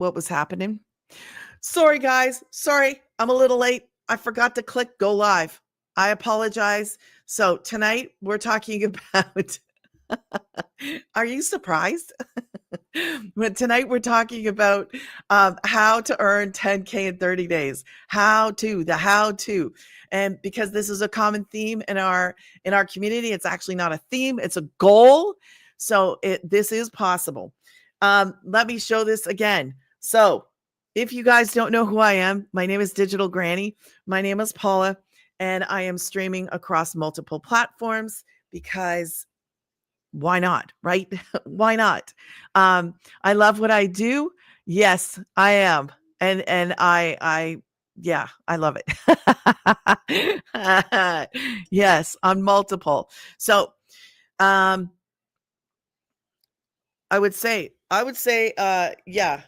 what was happening. Sorry, guys. Sorry, I'm a little late. I forgot to click go live. I apologize. So tonight we're talking about, are you surprised? But tonight we're talking about how to earn 10K in 30 days. How to. And because this is a common theme in our community, it's actually not a theme, it's a goal. So this is possible. Let me show this again. So if you guys don't know who I am, my name is Digital Granny. My name is Paula, and I am streaming across multiple platforms because why not, right? Why not? I love what I do. Yes, I am. And yeah, I love it. Yes, on multiple. So, I would say, yeah,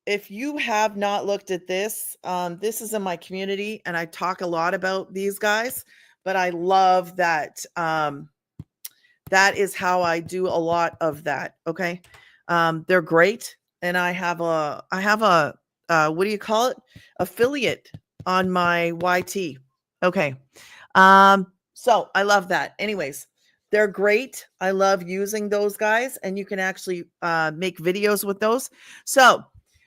if you have not looked at this, this is in my community and I talk a lot about these guys, but I love that. That is how I do a lot of that. Okay. They're great. And I have a, what do you call it? Affiliate on my YT. Okay. So I love that. Anyways, they're great. I love using those guys, and you can actually make videos with those. So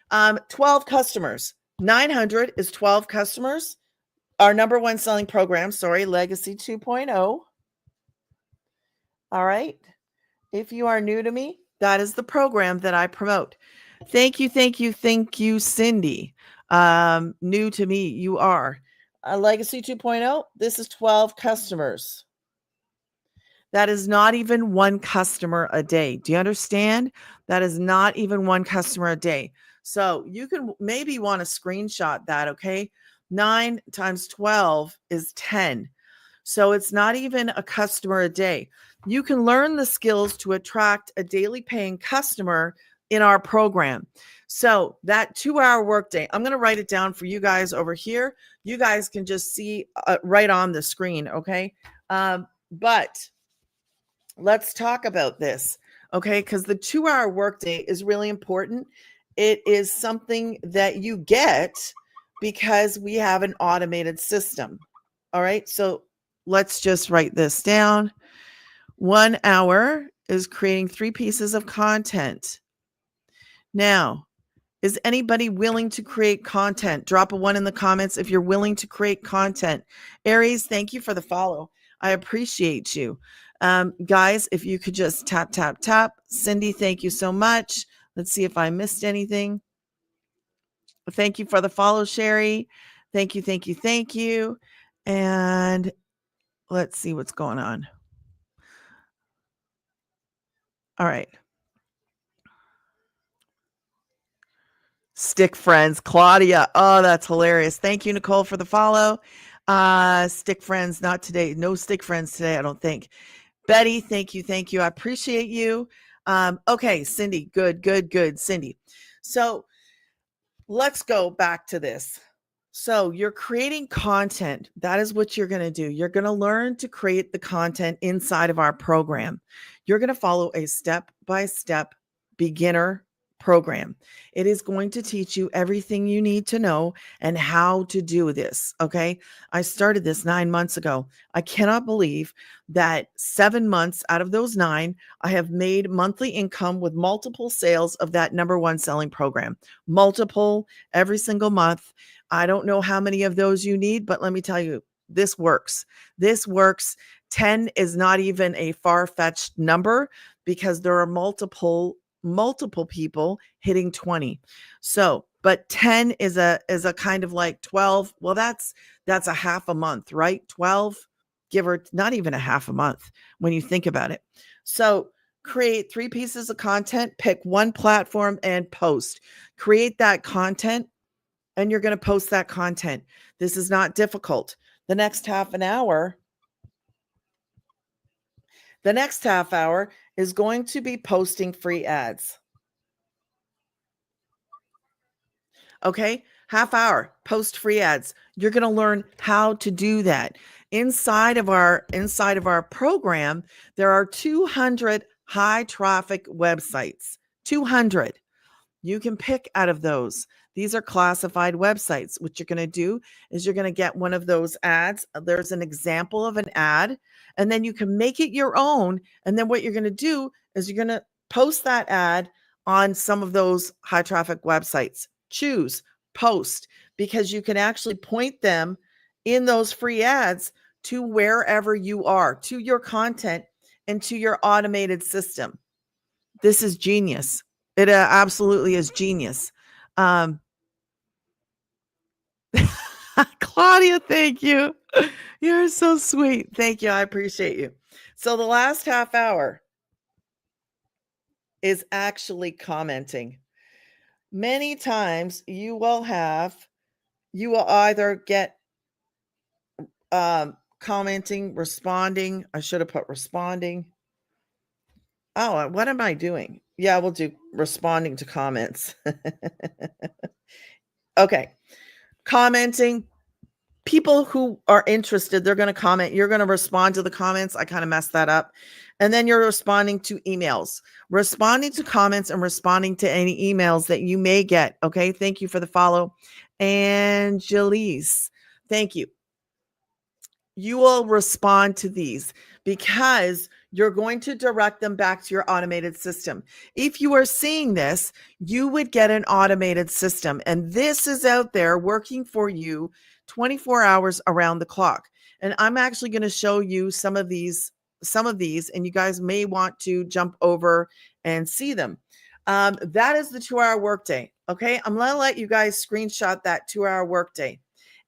12 customers, 900 is 12 customers. Our number one selling program, Legacy 2.0. All right. If you are new to me, that is the program that I promote. Thank you, Cindy. New to me, you are. Legacy 2.0, this is 12 customers. That is not even one customer a day. Do you understand? That is not even one customer a day. So you can maybe want to screenshot that, okay? 9 times 12 is 10. So it's not even a customer a day. You can learn the skills to attract a daily paying customer in our program. So that 2-hour workday, I'm going to write it down for you guys over here. You guys can just see right on the screen, okay? But let's talk about this, okay? Because the 2-hour workday is really important. It is something that you get because we have an automated system. All right, so let's just write this down. 1 hour is creating 3 pieces of content. Now, is anybody willing to create content? Drop a 1 in the comments if you're willing to create content. Aries, thank you for the follow. I appreciate you. Guys, if you could just tap, tap, tap. Cindy, thank you so much. Let's see if I missed anything. Thank you for the follow, Sherry. Thank you. And let's see what's going on. All right. Stick friends, Claudia. Oh, that's hilarious. Thank you, Nicole, for the follow. Stick friends, not today. No stick friends today, I don't think. Betty, thank you. I appreciate you. Okay, Cindy, good, Cindy. So let's go back to this. So you're creating content. That is what you're going to do. You're going to learn to create the content inside of our program. You're going to follow a step-by-step beginner program. It is going to teach you everything you need to know and how to do this. Okay. I started this 9 months ago. I cannot believe that 7 months out of those 9, I have made monthly income with multiple sales of that number one selling program. Multiple every single month. I don't know how many of those you need, but let me tell you, this works. 10 is not even a far-fetched number because there are multiple people hitting 20. So, but 10 is a kind of like 12. Well, that's a half a month, right? 12, give or not even a half a month when you think about it. So create 3 pieces of content, pick one platform and post. Create that content and you're going to post that content. This is not difficult. The next half hour is going to be posting free ads. Okay, half hour, post free ads. You're going to learn how to do that. Inside of our program, there are 200 high traffic websites. 200. You can pick out of those. These are classified websites. What you're going to do is you're going to get one of those ads. There's an example of an ad, and then you can make it your own. And then what you're going to do is you're going to post that ad on some of those high traffic websites. Choose post, because you can actually point them in those free ads to wherever you are, to your content and to your automated system. This is genius. It absolutely is genius. Claudia, thank you. You're so sweet. Thank you. I appreciate you. So the last half hour is actually commenting. Many times you will either get commenting, responding. I should have put responding. Oh, what am I doing? Yeah, we'll do responding to comments. Okay. Commenting. People who are interested, they're going to comment. You're going to respond to the comments. I kind of messed that up. And then you're responding to emails, responding to comments, and responding to any emails that you may get. Okay. Thank you for the follow. Angelise, thank you. You will respond to these because you're going to direct them back to your automated system. If you are seeing this, you would get an automated system, and this is out there working for you 24 hours around the clock. And I'm actually going to show you some of these, and you guys may want to jump over and see them. That is the 2-hour workday. Okay. I'm going to let you guys screenshot that 2-hour workday.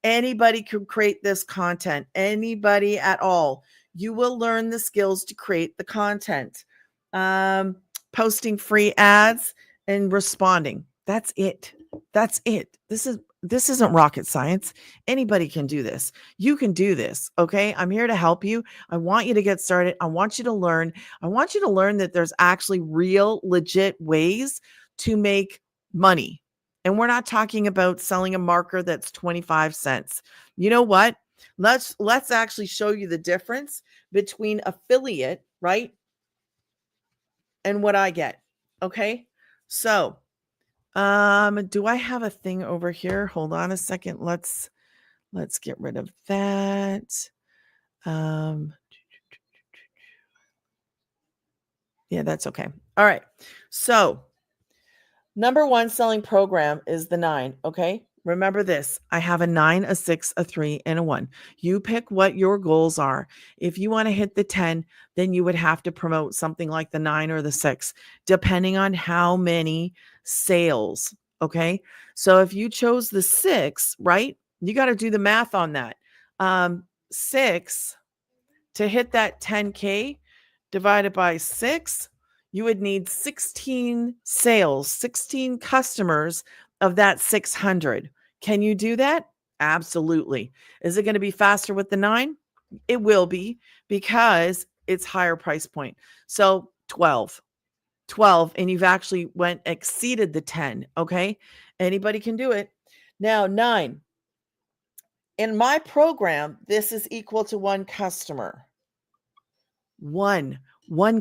Anybody can create this content, anybody at all. You will learn the skills to create the content. Posting free ads and responding. That's it. That's it. This isn't rocket science. Anybody can do this. You can do this. Okay. I'm here to help you. I want you to get started. I want you to learn. I want you to learn that there's actually real, legit ways to make money. And we're not talking about selling a marker that's 25 cents. You know what? Let's actually show you the difference between affiliate, right? And what I get. Okay? So, do I have a thing over here? Hold on a second. Let's get rid of that. Yeah, that's okay. All right. So, number one selling program is the 9. Okay. Remember this. I have a 9, a 6, a 3, and a 1. You pick what your goals are. If you want to hit the 10, then you would have to promote something like the 9 or the 6, depending on how many sales. Okay. So if you chose the 6, right, you got to do the math on that. 6 to hit that 10K divided by 6, you would need 16 sales, 16 customers of that 600. Can you do that? Absolutely. Is it going to be faster with the 9? It will be, because it's higher price point. So 12, and you've actually exceeded the 10. Okay. Anybody can do it. Now 9. In my program, this is equal to 1 customer. One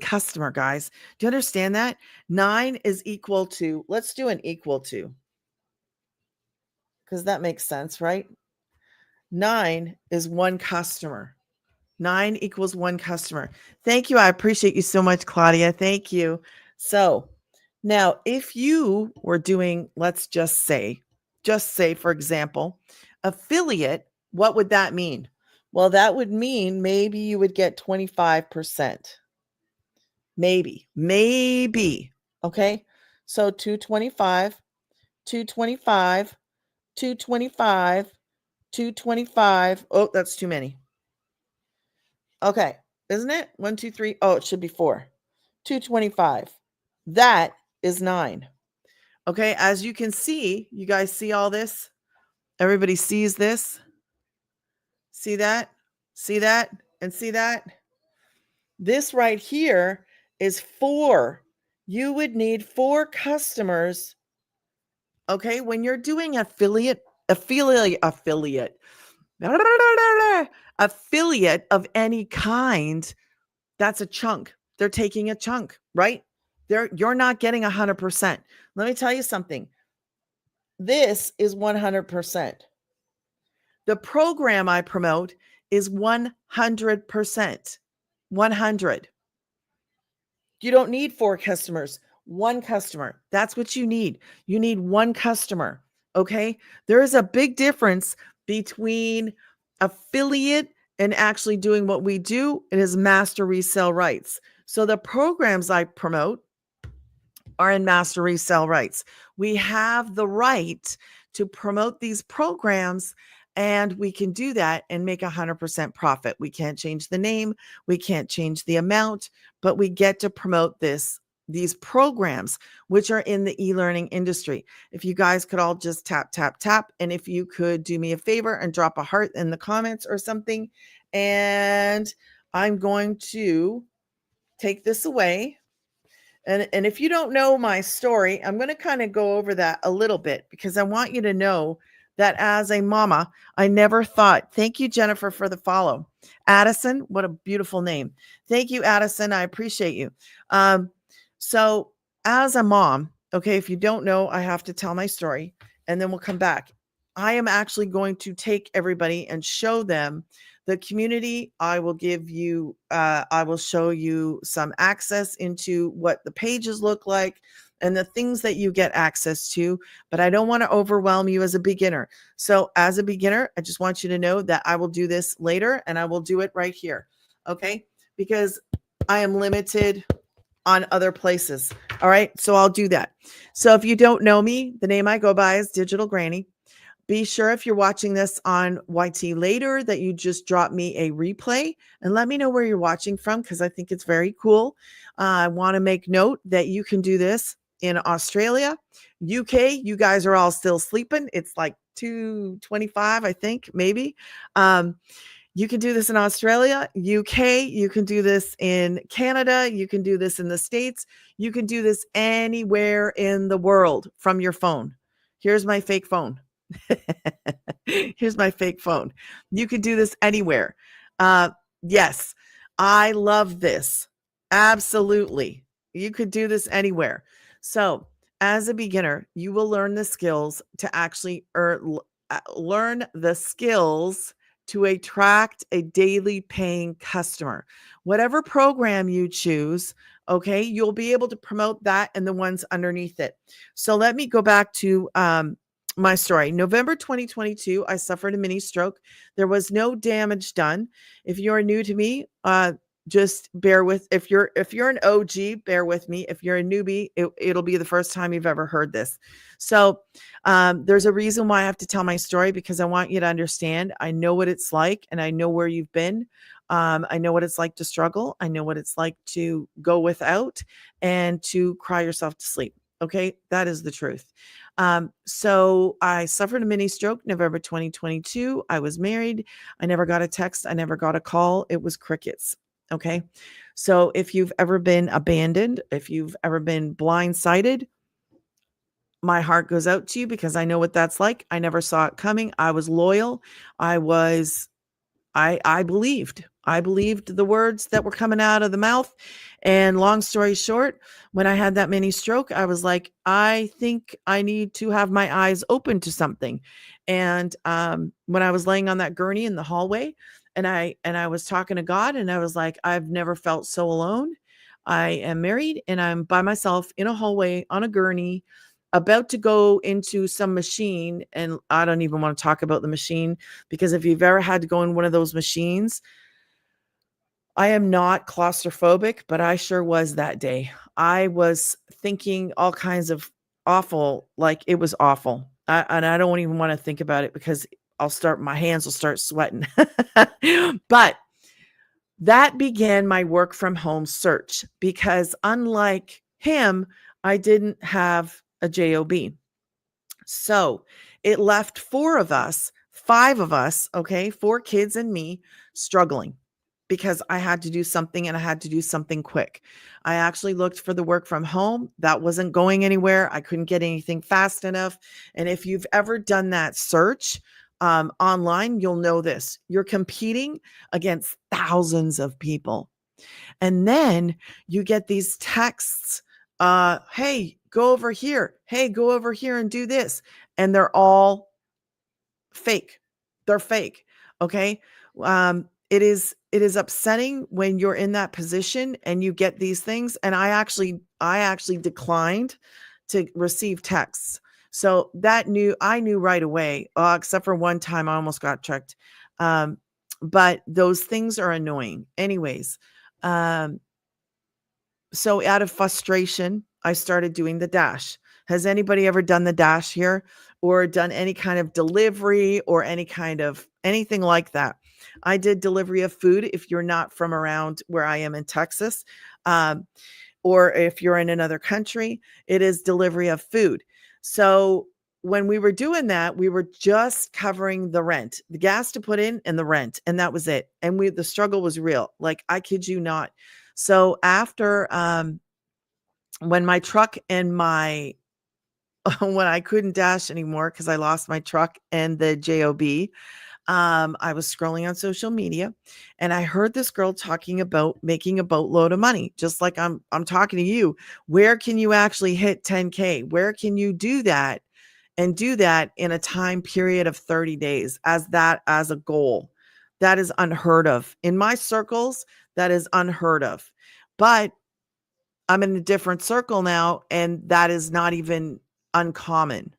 customer, guys. Do you understand that? 9 is equal to, let's do an equal to, because that makes sense, right? 9 is 1 customer. 9 equals 1 customer. Thank you. I appreciate you so much, Claudia. Thank you. So now if you were doing, let's just say, for example, affiliate, what would that mean? Well, that would mean maybe you would get 25%. Maybe. Okay. So 225, 225, 225, 225. Oh, that's too many. Okay. Isn't it? 1, 2, 3. Oh, it should be 4. 225. That is 9. Okay. As you can see, you guys see all this? Everybody sees this? See that? See that? And see that? This right here is 4. You would need 4 customers. Okay, when you're doing affiliate of any kind, that's a chunk. They're taking a chunk, right? You're not getting 100%. Let me tell you something. This is 100%. The program I promote is 100%. 100. You don't need 4 customers, 1 customer. That's what you need. You need 1 customer. Okay. There is a big difference between affiliate and actually doing what we do. It is master resale rights. So the programs I promote are in master resale rights. We have the right to promote these programs, and we can do that and make 100% profit. We can't change the name, we can't change the amount, but we get to promote these programs, which are in the e-learning industry. If you guys could all just tap, tap, tap, and if you could do me a favor and drop a heart in the comments or something, and I'm going to take this away. And if you don't know my story, I'm going to kind of go over that a little bit because I want you to know that as a mama, I never thought, thank you, Jennifer, for the follow. Addison, what a beautiful name. Thank you, Addison. I appreciate you. So as a mom, okay, if you don't know, I have to tell my story and then we'll come back. I am actually going to take everybody and show them the community. I will show you some access into what the pages look like and the things that you get access to, but I don't want to overwhelm you as a beginner. So as a beginner, I just want you to know that I will do this later and I will do it right here. Okay. Because I am limited on other places. All right. So I'll do that. So if you don't know me, the name I go by is Digital Granny. Be sure if you're watching this on YT later that you just drop me a replay and let me know where you're watching from because I think it's very cool. I want to make note that you can do this in Australia, UK. You guys are all still sleeping. It's like 2:25, I think, maybe. You can do this in Australia, UK. You can do this in Canada. You can do this in the States. You can do this anywhere in the world from your phone. Here's my fake phone. Here's my fake phone. You could do this anywhere. Yes, I love this. Absolutely. You could do this anywhere. So as a beginner, you will learn the skills to actually learn the skills to attract a daily paying customer. Whatever program you choose, okay, you'll be able to promote that and the ones underneath it. So let me go back to my story. November 2022, I suffered a mini stroke. There was no damage done. If you're new to me, just bear with. If you're an OG, bear with me. If you're a newbie, it'll be the first time you've ever heard this. So there's a reason why I have to tell my story because I want you to understand. I know what it's like, and I know where you've been. I know what it's like to struggle. I know what it's like to go without and to cry yourself to sleep. Okay, that is the truth. So I suffered a mini stroke November 2022. I was married. I never got a text. I never got a call. It was crickets. Okay. So if you've ever been abandoned, if you've ever been blindsided, my heart goes out to you because I know what that's like. I never saw it coming. I was loyal. I believed the words that were coming out of the mouth. And long story short, when I had that mini stroke, I was like, I think I need to have my eyes open to something. And when I was laying on that gurney in the hallway and I was talking to God and I was like, I've never felt so alone. I am married and I'm by myself in a hallway on a gurney about to go into some machine. And I don't even want to talk about the machine because if you've ever had to go in one of those machines, I am not claustrophobic, but I sure was that day. I was thinking all kinds of awful, like it was awful. And I don't even want to think about it because my hands will start sweating. But that began my work from home search because unlike him, I didn't have a job. So it left 5 of us, okay, 4 kids and me struggling because I had to do something and I had to do something quick. I actually looked for the work from home. That wasn't going anywhere. I couldn't get anything fast enough. And if you've ever done that search online, you'll know this. You're competing against thousands of people. And then you get these texts Hey, go over here. Hey, go over here and do this. And they're all fake. They're fake. Okay. It is upsetting when you're in that position and you get these things. And I actually declined to receive texts. So I knew right away, except for one time I almost got checked. Um, but those things are annoying. Anyways, um, so out of frustration, I started doing the dash. Has anybody ever done the dash here or done any kind of delivery or any kind of anything like that? I did delivery of food if you're not from around where I am in Texas, um, or if you're in another country, it is delivery of food. So when we were doing that, we were just covering the rent, the gas to put in and the rent, and that was it. And the struggle was real. Like I kid you not. So after when my truck and my when I couldn't dash anymore because I lost my truck and the job, I was scrolling on social media and I heard this girl talking about making a boatload of money, just like I'm talking to you. Where can you actually hit 10K? Where can you do that and do that in a time period of 30 days as a goal? That is unheard of. In my circles, that is unheard of. But I'm in a different circle now, and that is not even uncommon.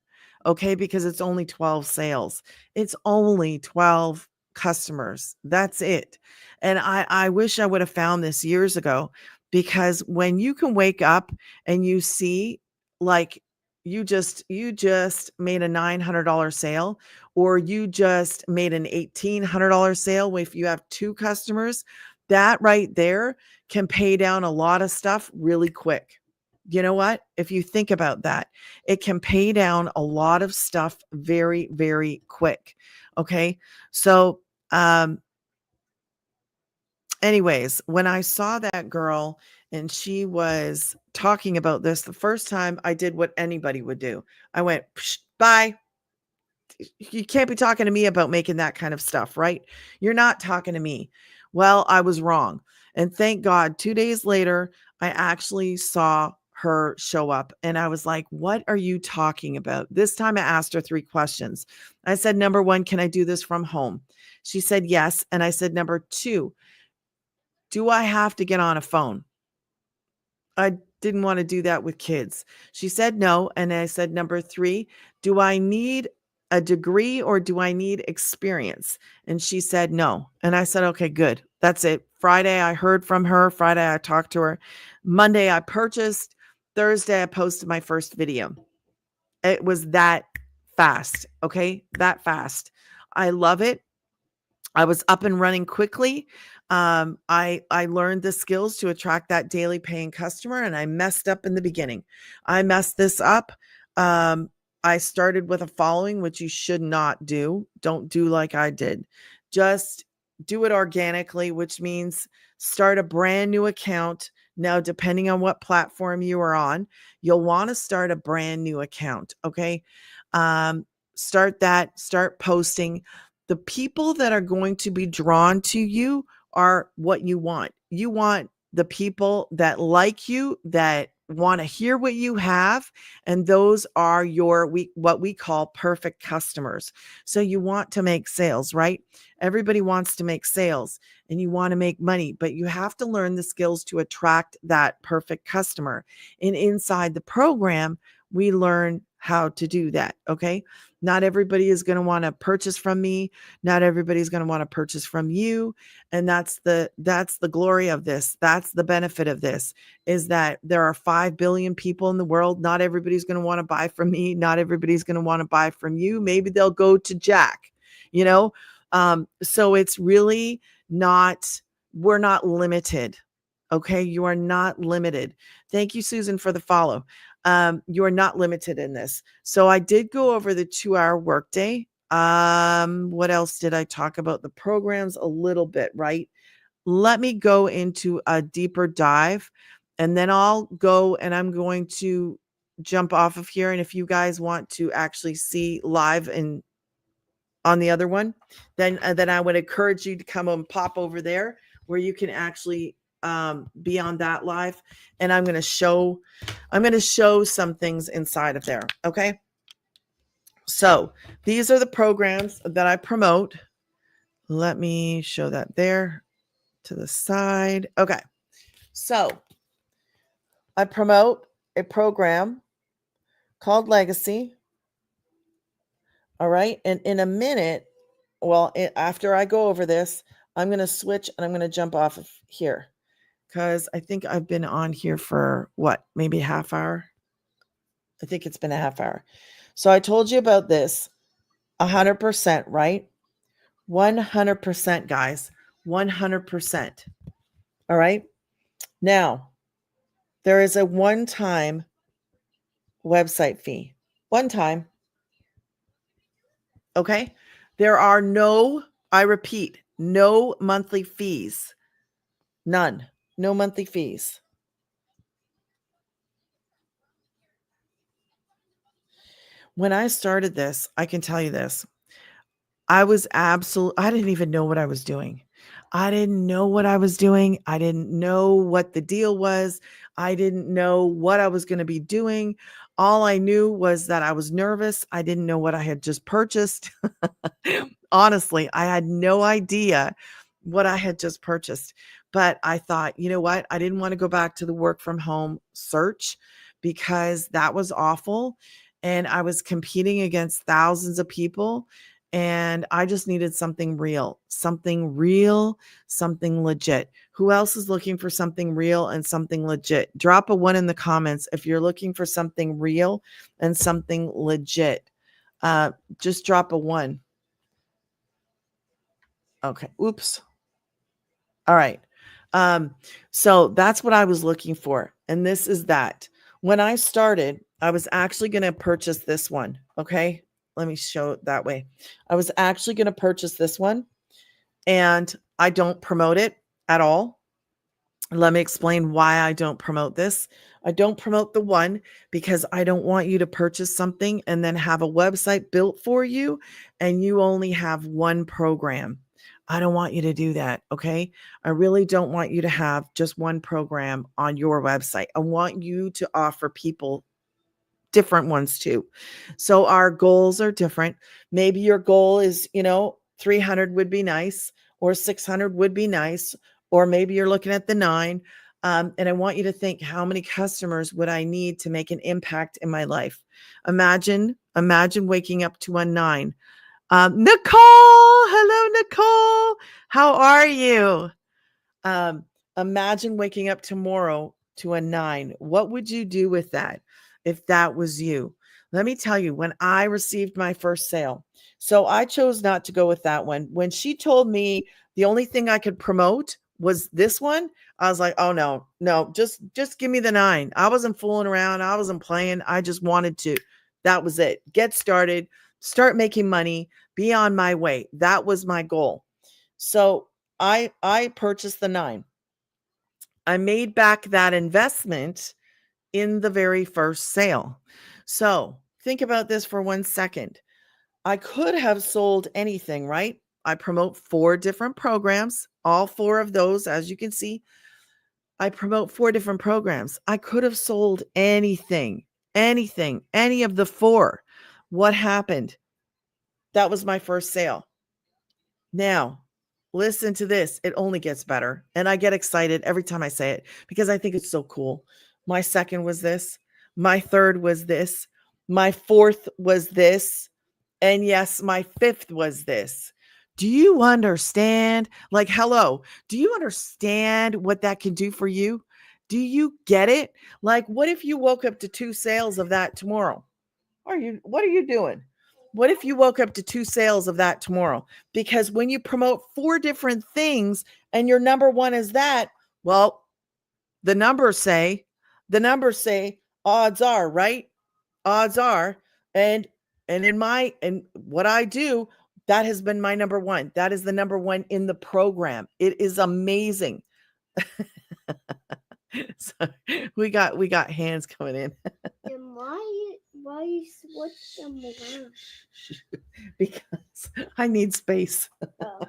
Okay, because it's only 12 sales. It's only 12 customers. That's it. And I wish I would have found this years ago, because when you can wake up and you see, like, you just made a $900 sale, or you just made an $1,800 sale if you have two customers, that right there can pay down a lot of stuff really quick. You know what? If you think about that, it can pay down a lot of stuff very, very quick. Okay. So, anyways, when I saw that girl and she was talking about this, the first time I did what anybody would do, I went, "Psh, bye. You can't be talking to me about making that kind of stuff, right? You're not talking to me." Well, I was wrong. And thank God, 2 days later, I actually saw her show up and I was like, "What are you talking about?" This time I asked her 3 questions. I said, "Number one, can I do this from home?" She said, "Yes." And I said, "Number two, do I have to get on a phone?" I didn't want to do that with kids. She said no. And I said, "Number three, do I need a degree or do I need experience?" And she said no. And I said, "Okay, good. That's it." Friday, I heard from her. Friday, I talked to her. Monday, I purchased. Thursday, I posted my first video. It was that fast. Okay. That fast. I love it. I was up and running quickly. I learned the skills to attract that daily paying customer, and I messed up in the beginning. I messed this up. Um, I started with a following, which you should not do. Don't do like I did. Just do it organically, which means start a brand new account. Now, depending on what platform you are on, you'll want to start a brand new account. Okay. Um, Start that, start posting. The people that are going to be drawn to you are what you want. You want the people that like you, that want to hear what you have, and those are what we call perfect customers. So you want to make sales, right? Everybody wants to make sales and you want to make money, but you have to learn the skills to attract that perfect customer. And inside the program, we learn how to do that, okay? Not everybody is going to want to purchase from me. Not everybody's going to want to purchase from you. And that's the glory of this. That's the benefit of this, is that there are 5 billion people in the world. Not everybody's going to want to buy from me. Not everybody's going to want to buy from you. Maybe they'll go to Jack, you know? So it's really not, we're not limited. Okay. You are not limited. Thank you, Susan, for the follow. You are not limited in this. So I did go over the 2-hour workday. What else did I talk about? The programs a little bit, right? Let me go into a deeper dive and then I'll go and I'm going to jump off of here. And if you guys want to actually see live and on the other one, then I would encourage you to come and pop over there where you can actually be on that live, and I'm going to show some things inside of there. Okay. So these are the programs that I promote. Let me show that there to the side. Okay. So I promote a program called Legacy. All right. And in a minute, well, after I go over this, I'm going to switch and I'm going to jump off of here because I think I've been on here for what, maybe a half hour? I think it's been a half hour. So I told you about this 100%, right? 100%, guys. 100%. All right. Now, there is a one-time website fee. One time. Okay. There are no, I repeat, no monthly fees. None. No monthly fees. When I started this, I can tell you this. I didn't even know what I was doing. I didn't know what I was doing. I didn't know what the deal was. I didn't know what I was going to be doing. All I knew was that I was nervous. I didn't know what I had just purchased. Honestly, I had no idea what I had just purchased. But I thought, you know what? I didn't want to go back to the work from home search because that was awful. And I was competing against thousands of people. And I just needed something real, something legit. Who else is looking for something real and something legit? Drop a 1 in the comments if you're looking for something real and something legit. Just drop a 1. Okay. Oops. All right. So that's what I was looking for. And this is that. When I started, I was actually going to purchase this one. Okay. Let me show it that way. I was actually going to purchase this one, and I don't promote it at all. Let me explain why I don't promote this. I don't promote the one because I don't want you to purchase something and then have a website built for you and you only have one program. I don't want you to do that. Okay. I really don't want you to have just one program on your website. I want you to offer people different ones too. So our goals are different. Maybe your goal is, 300 would be nice, or 600 would be nice, or maybe you're looking at the 9. And I want you to think, how many customers would I need to make an impact in my life? Imagine waking up to a 9. Nicole, hello, Nicole. How are you? Imagine waking up tomorrow to a 9. What would you do with that if that was you? Let me tell you, when I received my first sale, so I chose not to go with that one. When she told me the only thing I could promote was this one, I was like, oh no, just give me the 9. I wasn't fooling around. I wasn't playing. I just wanted to. That was it. Get started, start making money, be on my way. That was my goal. So I purchased the 9. I made back that investment in the very first sale. So think about this for 1 second. I could have sold anything, right? I promote 4 different programs, all 4 of those, as you can see. I promote 4 different programs. I could have sold anything, any of the 4. What happened? That was my first sale. Now, listen to this. It only gets better. And I get excited every time I say it because I think it's so cool. My second was this. My third was this. My fourth was this. And yes, my fifth was this. Do you understand? Like, hello, do you understand what that can do for you? Do you get it? Like, what if you woke up to 2 sales of that tomorrow? What are you doing? What if you woke up to 2 sales of that tomorrow? Because when you promote 4 different things and your number 1 is that, well, the numbers say odds are, right? Odds are. And and what I do, that has been my number 1. That is the number 1 in the program. It is amazing. So we got hands coming in. And why you switch them around? Because I need space. Oh.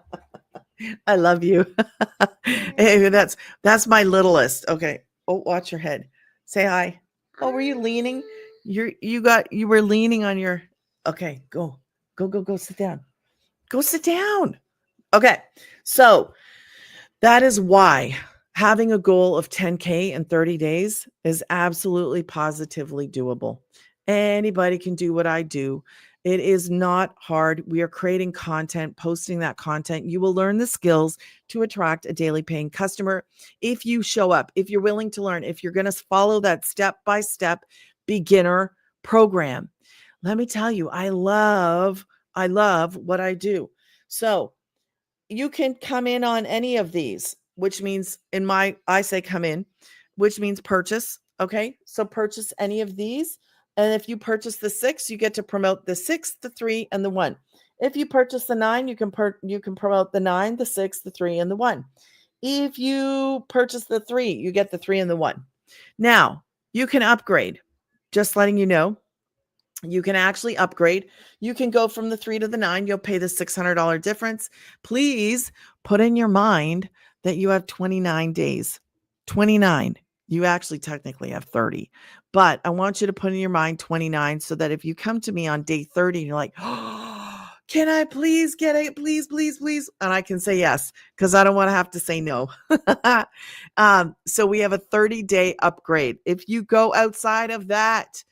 I love you. Hey, that's my littlest. Okay. Oh, watch your head. Say hi. Oh, were you leaning? You were leaning on your. Okay, go. Go sit down. Go sit down. Okay. So, that is why having a goal of 10K in 30 days is absolutely positively doable. Anybody can do what I do. It is not hard. We are creating content, posting that content. You will learn the skills to attract a daily paying customer if you show up, if you're willing to learn, if you're going to follow that step by step beginner program. Let me tell you, I love what I do. So, you can come in on any of these, which means I say come in, which means purchase. Okay. So purchase any of these. And if you purchase the 6, you get to promote the 6, the 3, and the 1. If you purchase the 9, you can promote the 9, the 6, the 3, and the 1. If you purchase the 3, you get the 3 and the 1. Now, you can upgrade. Just letting you know, you can actually upgrade. You can go from the 3 to the 9. You'll pay the $600 difference. Please put in your mind that you have 29 days. 29. You actually technically have 30. But I want you to put in your mind 29 so that if you come to me on day 30 and you're like, oh, can I please get it? Please, please, please. And I can say yes, because I don't want to have to say no. So we have a 30-day upgrade. If you go outside of that,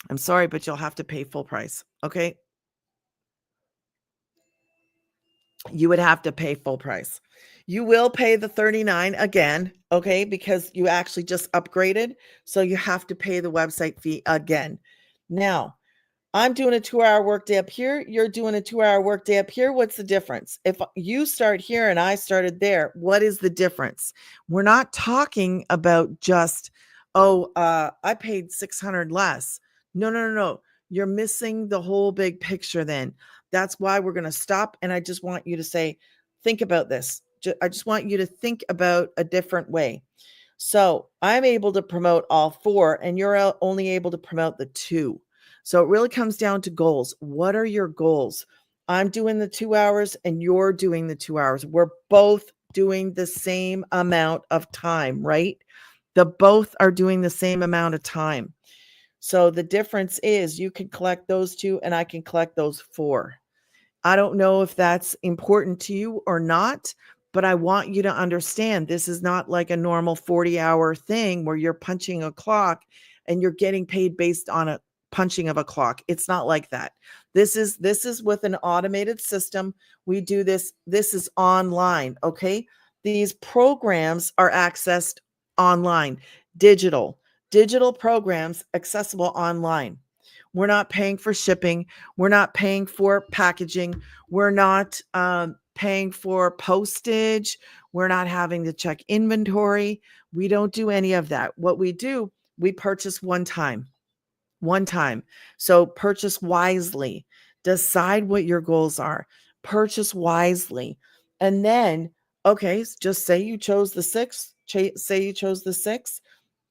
I'm sorry, but you'll have to pay full price. Okay. You would have to pay full price. You will pay the 39 again. Okay. Because you actually just upgraded. So you have to pay the website fee again. Now, I'm doing a 2-hour workday up here. You're doing a 2-hour workday up here. What's the difference? If you start here and I started there, what is the difference? We're not talking about just, I paid 600 less. No. You're missing the whole big picture then. That's why we're going to stop. And I just want you to say, think about this. I just want you to think about a different way. So I'm able to promote all 4 and you're only able to promote the 2. So it really comes down to goals. What are your goals? I'm doing the 2 hours and you're doing the 2 hours. We're both doing the same amount of time, right? The both are doing the same amount of time. So the difference is you can collect those 2 and I can collect those 4. I don't know if that's important to you or not, but I want you to understand this is not like a normal 40-hour thing where you're punching a clock and you're getting paid based on a punching of a clock. It's not like that. This is with an automated system. We do this. This is online. Okay. These programs are accessed online, digital programs accessible online. We're not paying for shipping. We're not paying for packaging. We're not paying for postage. We're not having to check inventory. We don't do any of that. What we do, we purchase one time. One time. So purchase wisely. Decide what your goals are. Purchase wisely. And then, okay, just say you chose the 6. Say you chose the 6.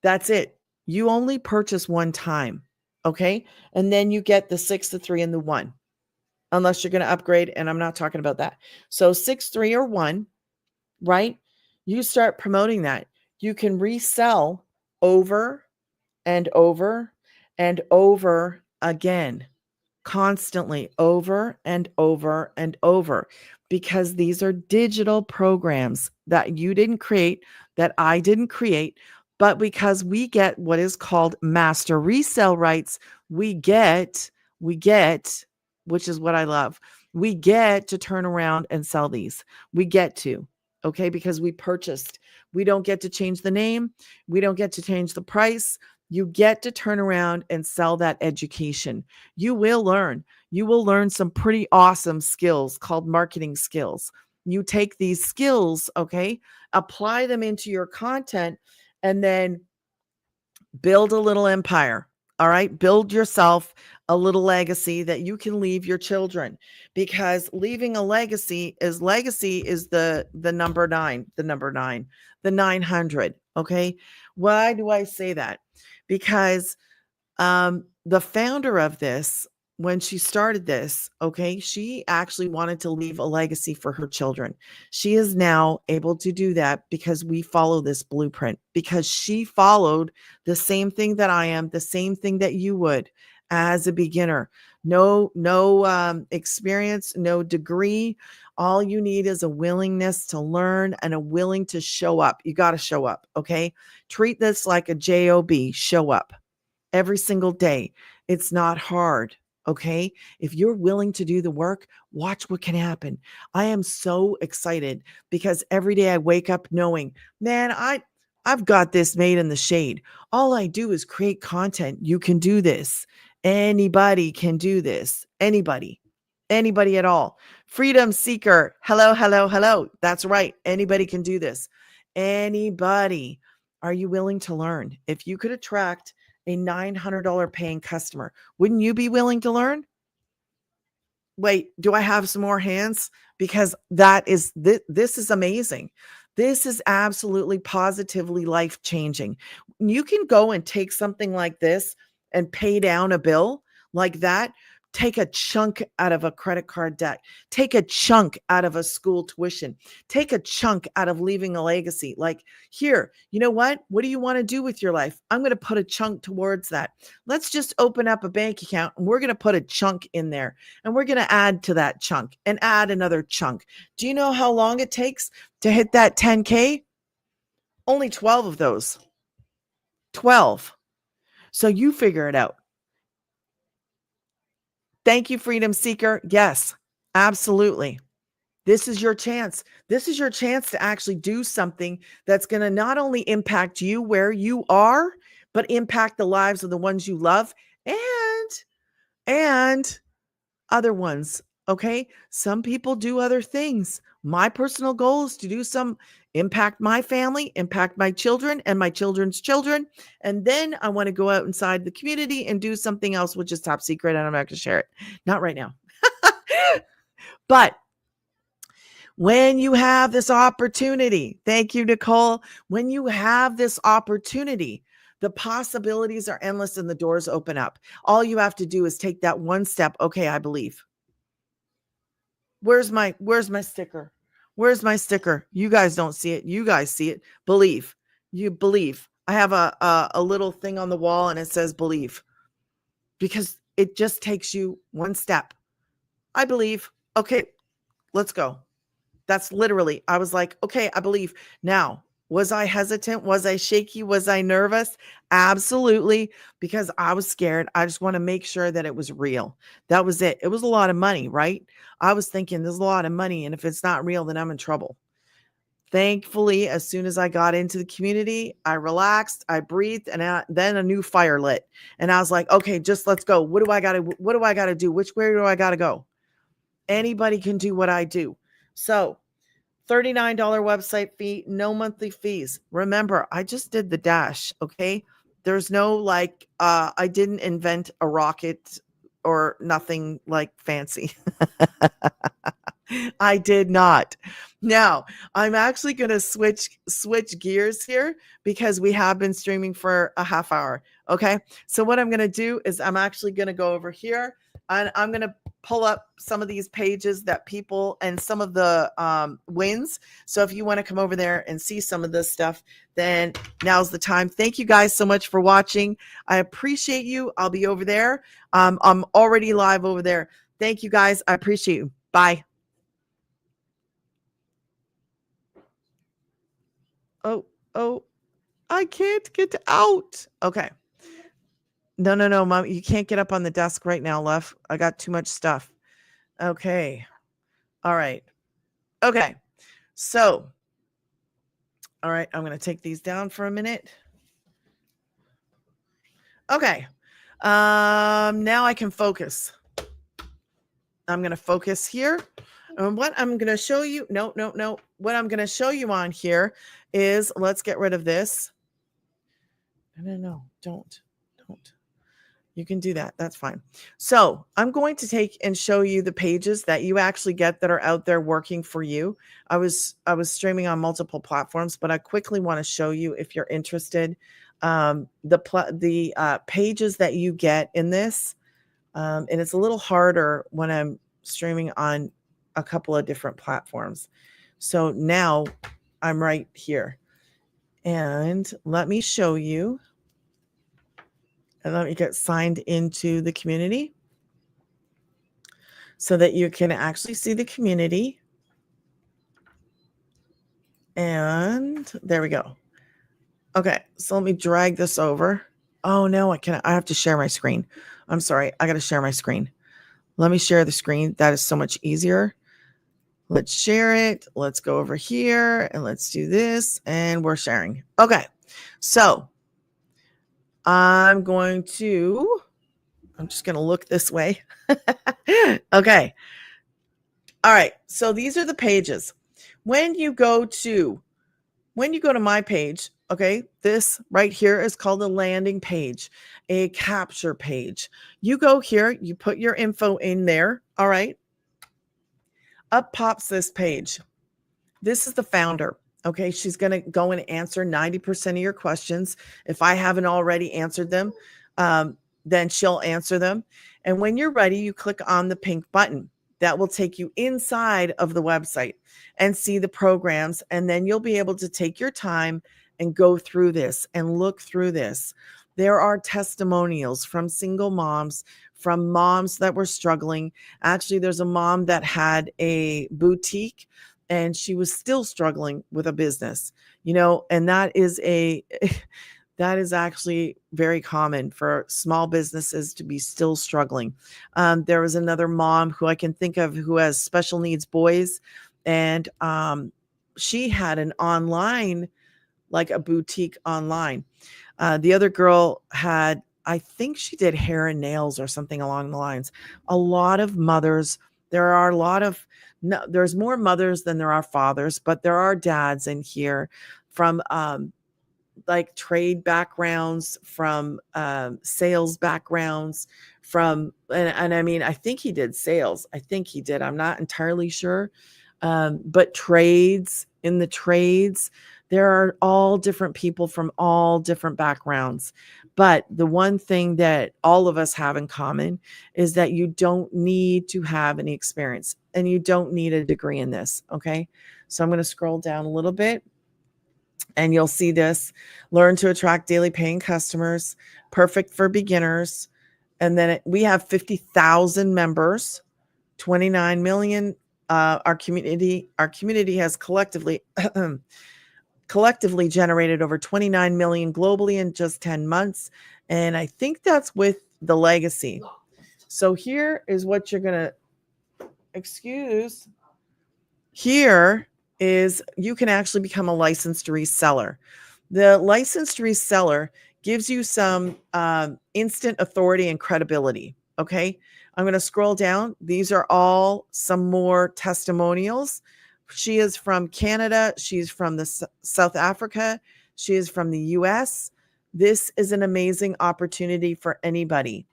That's it. You only purchase one time. Okay. And then you get the 6, the 3, and the 1, unless you're going to upgrade. And I'm not talking about that. So 6, 3, or 1, right? You start promoting that. You can resell over and over and over again, constantly, over and over and over, because these are digital programs that you didn't create, that I didn't create. But because we get what is called master resale rights, we get, which is what I love, we get to turn around and sell these. We get to, okay, because we purchased. We don't get to change the name. We don't get to change the price. You get to turn around and sell that education. You will learn. You will learn some pretty awesome skills called marketing skills. You take these skills, okay, apply them into your content, and then build a little empire. All right. Build yourself a little legacy that you can leave your children, because leaving a legacy is the number 9, the 900. Okay. Why do I say that? Because the founder of this when she started this, okay, she actually wanted to leave a legacy for her children. She is now able to do that because we follow this blueprint, because she followed the same thing that I am, the same thing that you would as a beginner. No experience, no degree. All you need is a willingness to learn and a willing to show up. You got to show up, okay? Treat this like a job. Show up every single day. It's not hard. Okay. If you're willing to do the work, watch what can happen. I am so excited because every day I wake up knowing, man, I've got this made in the shade. All I do is create content. You can do this. Anybody can do this. Anybody at all. Freedom seeker. Hello, hello, hello. That's right. Anybody can do this. Anybody. Are you willing to learn? If you could attract a $900 paying customer, wouldn't you be willing to learn? Wait, do I have some more hands? Because this is amazing. This is absolutely positively life changing. You can go and take something like this and pay down a bill like that. Take a chunk out of a credit card debt. Take a chunk out of a school tuition. Take a chunk out of leaving a legacy. Like, here, you know what? What do you want to do with your life? I'm going to put a chunk towards that. Let's just open up a bank account and we're going to put a chunk in there and we're going to add to that chunk and add another chunk. Do you know how long it takes to hit that 10K? Only 12 of those. 12. So you figure it out. Thank you, Freedom Seeker. Yes, absolutely. This is your chance. This is your chance to actually do something that's going to not only impact you where you are, but impact the lives of the ones you love and other ones. Okay. Some people do other things. My personal goal is to do some impact my family, impact my children and my children's children. And then I want to go out inside the community and do something else, which is top secret. And I'm not going to share it. Not right now. But when you have this opportunity, thank you, Nicole. When you have this opportunity, the possibilities are endless and the doors open up. All you have to do is take that one step. Okay, I believe. Where's my sticker? Where's my sticker? You guys don't see it. You guys see it. Believe. You believe. I have a little thing on the wall and it says believe. Because it just takes you one step. I believe. Okay, let's go. That's literally, I was like, okay, I believe. Now, was I hesitant? Was I shaky? Was I nervous? Absolutely, because I was scared. I just want to make sure that it was real. That was it. It was a lot of money, right? I was thinking there's a lot of money, and if it's not real, then I'm in trouble. Thankfully, as soon as I got into the community, I relaxed, I breathed, and then a new fire lit. And I was like, okay, just let's go. What do I got to do? Which way do I got to go? Anybody can do what I do. So $39 website fee, no monthly fees. Remember, I just did the dash, okay? There's no like, I didn't invent a rocket or nothing like fancy. I did not. Now, I'm actually going to switch gears here because we have been streaming for a half hour. Okay. So what I'm going to do is I'm actually going to go over here and I'm going to pull up some of these pages that people and some of the wins. So if you want to come over there and see some of this stuff, then now's the time. Thank you guys so much for watching. I appreciate you. I'll be over there. I'm already live over there. Thank you guys. I appreciate you. Bye. Oh, I can't get out. Okay. No, Mom. You can't get up on the desk right now, love. I got too much stuff. Okay. All right. Okay. So, all right. I'm going to take these down for a minute. Okay. Now I can focus. I'm going to focus here. And what I'm going to show you, no. What I'm going to show you on here is, let's get rid of this. No, don't. You can do that. That's fine. So I'm going to take and show you the pages that you actually get that are out there working for you. I was streaming on multiple platforms, but I quickly want to show you, if you're interested, the pages that you get in this And it's a little harder when I'm streaming on a couple of different platforms. So now I'm right here. And let me show you. And let me get signed into the community so that you can actually see the community. And there we go. Okay, so let me drag this over. Oh no, I have to share my screen. I'm sorry, I got to share my screen. Let me share the screen. That is so much easier. Let's share it. Let's go over here and let's do this. And we're sharing. Okay, so I'm just going to look this way. Okay. All right. So these are the pages. When you go to my page, okay, this right here is called a landing page, a capture page. You go here, you put your info in there. All right. Up pops this page. This is the founder. Okay. She's going to go and answer 90% of your questions. If I haven't already answered them, then she'll answer them. And when you're ready, you click on the pink button. That will take you inside of the website and see the programs. And then you'll be able to take your time and go through this and look through this. There are testimonials from single moms, from moms that were struggling. Actually, there's a mom that had a boutique and she was still struggling with a business, and that is that is actually very common for small businesses to be still struggling. There was another mom who I can think of who has special needs boys, and she had an online, like a boutique online. The other girl had, I think she did hair and nails or something along the lines. A lot of mothers, there's more mothers than there are fathers, but there are dads in here from like trade backgrounds, from sales backgrounds, and I mean, I think he did sales. I think he did. I'm not entirely sure. But in the trades, there are all different people from all different backgrounds. But the one thing that all of us have in common is that you don't need to have any experience and you don't need a degree in this. Okay. So I'm going to scroll down a little bit. And you'll see this: learn to attract daily paying customers, perfect for beginners. And then we have 50,000 members, 29 million. Our community has collectively generated over 29 million globally in just 10 months. And I think that's with the legacy. So here is what you're going to here is you can actually become a licensed reseller. The licensed reseller gives you some instant authority and credibility. Okay. I'm going to scroll down. These are all some more testimonials. She is from Canada. She's from South Africa. She is from the US. This is an amazing opportunity for anybody.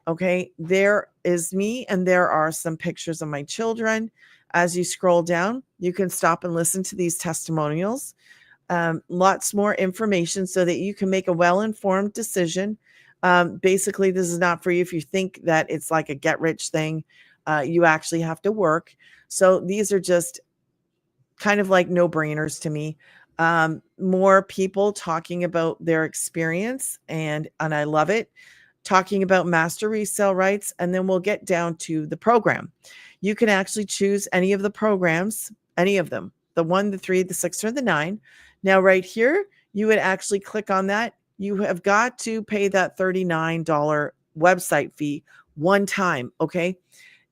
Okay. There is me, and there are some pictures of my children. As you scroll down, you can stop and listen to these testimonials. Lots more information so that you can make a well-informed decision. Basically, this is not for you if you think that it's like a get-rich thing. You actually have to work. So these are just kind of like no-brainers to me. More people talking about their experience, and I love it. Talking about master resale rights, and then we'll get down to the program. You can actually choose any of the programs, any of them, the 1, the 3, the 6, or the 9. Now, right here, you would actually click on that. You have got to pay that $39 website fee one time, okay?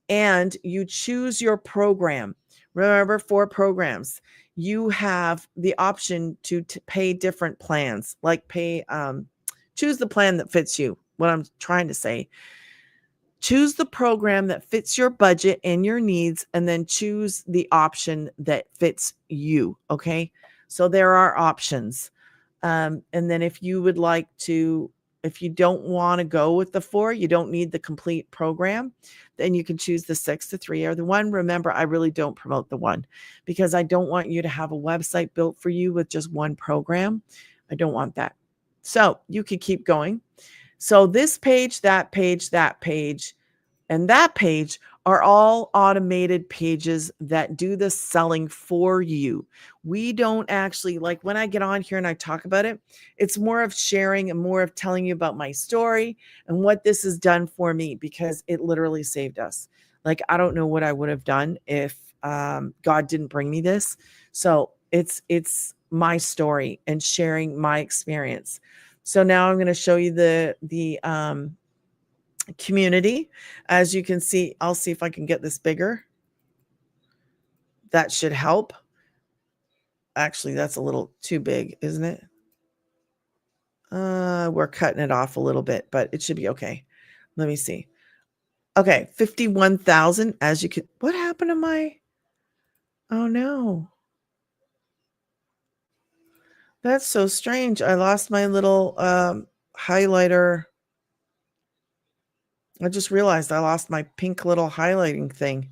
And you choose your program. Remember, 4 programs. You have the option to pay different plans, like choose the plan that fits you. What I'm trying to say: choose the program that fits your budget and your needs, and then choose the option that fits you. Okay. So there are options. And then if you don't want to go with the 4, you don't need the complete program, then you can choose the 6, the 3, or the 1. Remember, I really don't promote the 1 because I don't want you to have a website built for you with just one program. I don't want that. So you can keep going. So this page, that page, that page, And that page are all automated pages that do the selling for you. We don't actually, like when I get on here and I talk about it, it's more of sharing and more of telling you about my story and what this has done for me, because it literally saved us. Like, I don't know what I would have done if God didn't bring me this. So it's my story and sharing my experience. So now I'm going to show you the community. As you can see, I'll see if I can get this bigger. That should help. Actually, that's a little too big, isn't it? We're cutting it off a little bit, but it should be okay. Let me see. Okay, 51,000. As you can, what happened to my, oh no. That's so strange. I lost my little highlighter. I just realized I lost my pink little highlighting thing.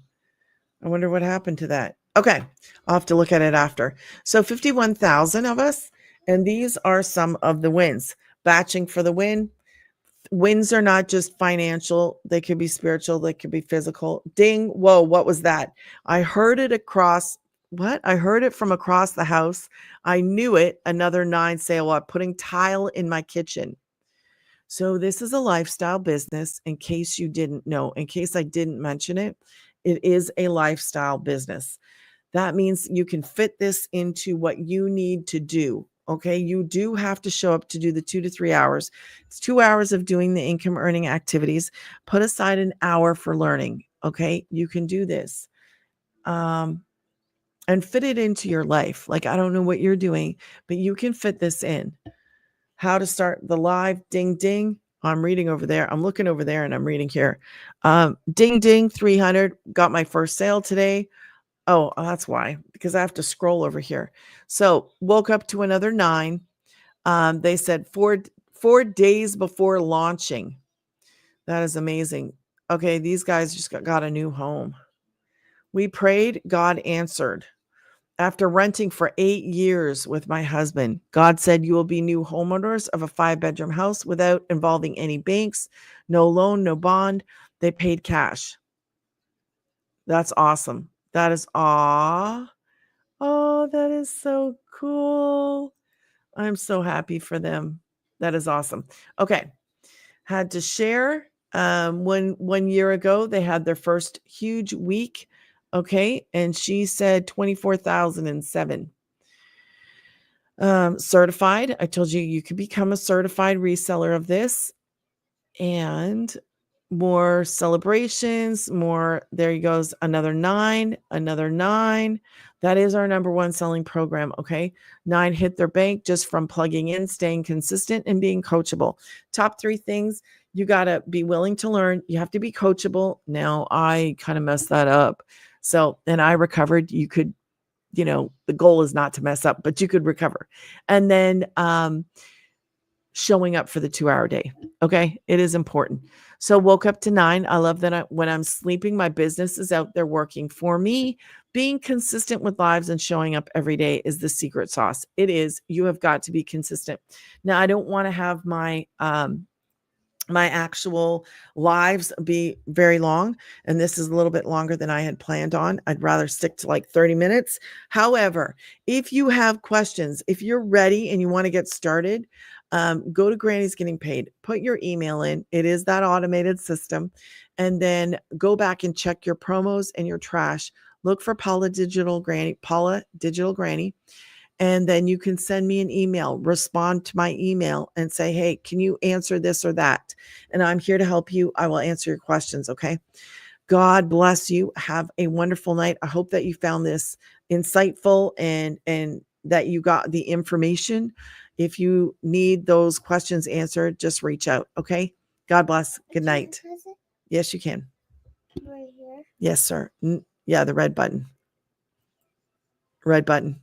I wonder what happened to that. Okay, I'll have to look at it after. So 51,000 of us, and these are some of the wins. Batching for the win. Wins are not just financial, they could be spiritual, they could be physical. Ding, whoa, what was that? I heard it across, what? I heard it from across the house. I knew it. Another 9 say, well, I'm putting tile in my kitchen. So this is a lifestyle business, in case you didn't know, in case I didn't mention it. It is a lifestyle business. That means you can fit this into what you need to do. Okay. You do have to show up to do the 2 to 3 hours. It's 2 hours of doing the income earning activities. Put aside an hour for learning. Okay. You can do this. And fit it into your life. Like, I don't know what you're doing, but you can fit this in. How to start the live, ding, ding. I'm reading over there. I'm looking over there and I'm reading here. Ding, ding, 300. Got my first sale today. Oh, that's why, because I have to scroll over here. So woke up to another 9. They said 4 days before launching. That is amazing. Okay, these guys just got a new home. We prayed, God answered. After renting for 8 years with my husband, God said, you will be new homeowners of a 5-bedroom house without involving any banks, no loan, no bond. They paid cash. That's awesome. That is aw. Oh, that is so cool. I'm so happy for them. That is awesome. Okay. Had to share. One year ago, they had their first huge week. Okay. And she said 24,007. Certified. I told you you could become a certified reseller of this. And more celebrations, more, there he goes, another 9, another 9. That is our number 1 selling program. Okay. 9 hit their bank just from plugging in, staying consistent, and being coachable. Top 3 things: you got to be willing to learn. You have to be coachable. Now, I kind of messed that up. So, and I recovered. You could, the goal is not to mess up, but you could recover. And then, showing up for the 2-hour day. Okay. It is important. So woke up to 9. I love that when I'm sleeping, my business is out there working for me. Being consistent with lives and showing up every day is the secret sauce. It is. You have got to be consistent. Now, I don't want to have my actual lives be very long, and this is a little bit longer than I had planned on. I'd rather stick to like 30 minutes. However, if you have questions, if you're ready and you want to get started, go to Granny's Getting Paid, put your email in. It is that automated system. And then go back and check your promos and your trash. Look for Paula Digital Granny, and then you can send me an email, respond to my email and say, hey, can you answer this or that? And I'm here to help you. I will answer your questions. Okay. God bless you. Have a wonderful night. I hope that you found this insightful and that you got the information. If you need those questions answered, just reach out. Okay. God bless. Good night. Yes, you can. Right here. Yes, sir. Yeah, the red button. Red button.